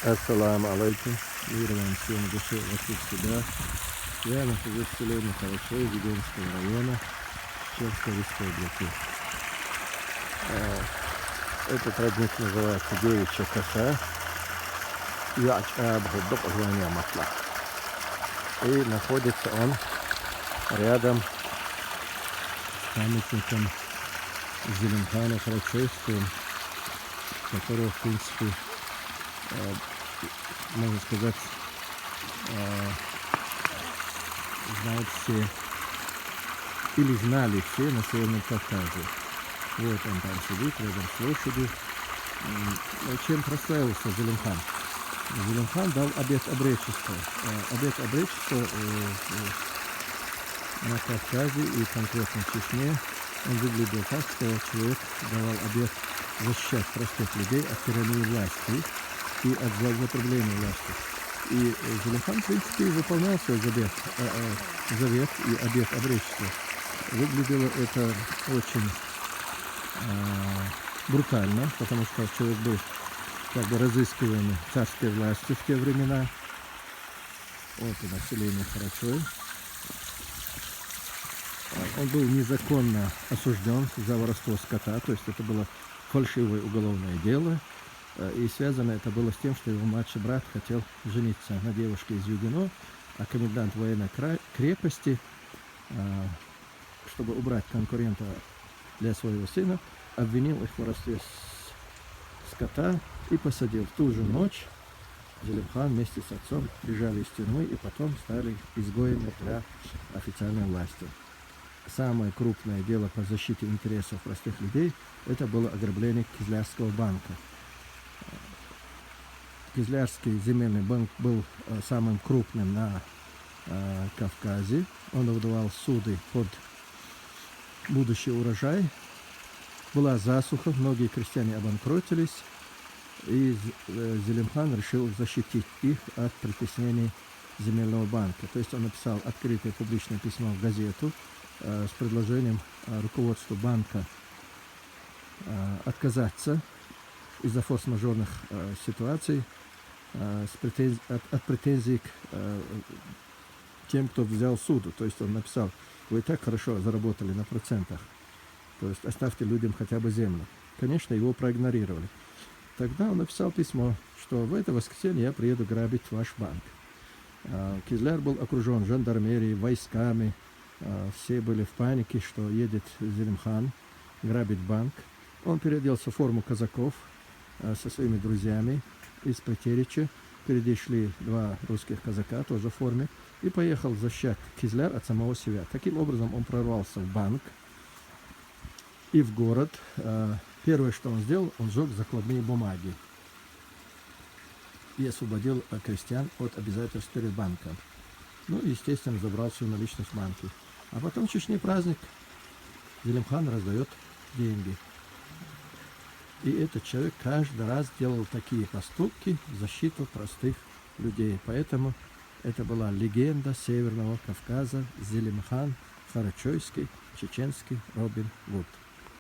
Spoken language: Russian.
Ассаламу алейкум. Мир вам всем души вокруг себя. Я нахожусь в селе Михалышей Веденского района Чешской Республики. Этот родник называется Девичья коса. И находится он рядом с памятником Зелимхану Харачойскому, которого, в принципе, можно сказать, знают все или знали все на Северном Кавказе. Вот он там сидит, рядом с лошадью. Чем прославился Зелимхан? Зелимхан дал обет обречества. Обет обречества на Кавказе и конкретно в Чечне он выглядел так, что человек давал обет защищать простых людей от тирании власти и от злоупотребления власти. И Зелимхан, в принципе, выполнял свой завет и обет обречества. Выглядело это очень брутально, потому что человек был как бы разыскиваемый царской властью в те времена. Вот и население Харачой. Он был незаконно осужден за воровство скота, то есть это было фальшивое уголовное дело. И связано это было с тем, что его младший брат хотел жениться на девушке из Югино, а комендант военной крепости, чтобы убрать конкурента для своего сына, обвинил их в воровстве скота и посадил. В ту же ночь Зелимхан вместе с отцом бежали из тюрьмы и потом стали изгоями для официальной власти. Самое крупное дело по защите интересов простых людей — это было ограбление Кизлярского банка. Кизлярский земельный банк был самым крупным на Кавказе. Он выдавал суды под будущий урожай. Была засуха, многие крестьяне обанкротились, и Зелимхан решил защитить их от притеснений земельного банка. То есть он написал открытое публичное письмо в газету с предложением руководству банка отказаться из-за форс-мажорных ситуаций от претензий к тем, кто взял суду. То есть он написал: вы и так хорошо заработали на процентах, то есть оставьте людям хотя бы землю. Конечно, его проигнорировали. Тогда он написал письмо, что в это воскресенье я приеду грабить ваш банк. Кизляр был окружен жандармерией, войсками. Все были в панике, что едет Зелимхан грабить банк. Он переоделся в форму казаков со своими друзьями из Притерича. Впереди шли два русских казака, тоже в форме, и поехал защищать Кизляр от самого себя. Таким образом он прорвался в банк и в город. Первое, что он сделал, он сжег закладные бумаги и освободил крестьян от обязательств перед банком. Ну и, естественно, забрал свою наличность в банке. А потом в Чечне праздник. Зелимхан раздает деньги. И этот человек каждый раз делал такие поступки в защиту простых людей. Поэтому это была легенда Северного Кавказа, Зелимхан Харачойский, чеченский Робин Гуд.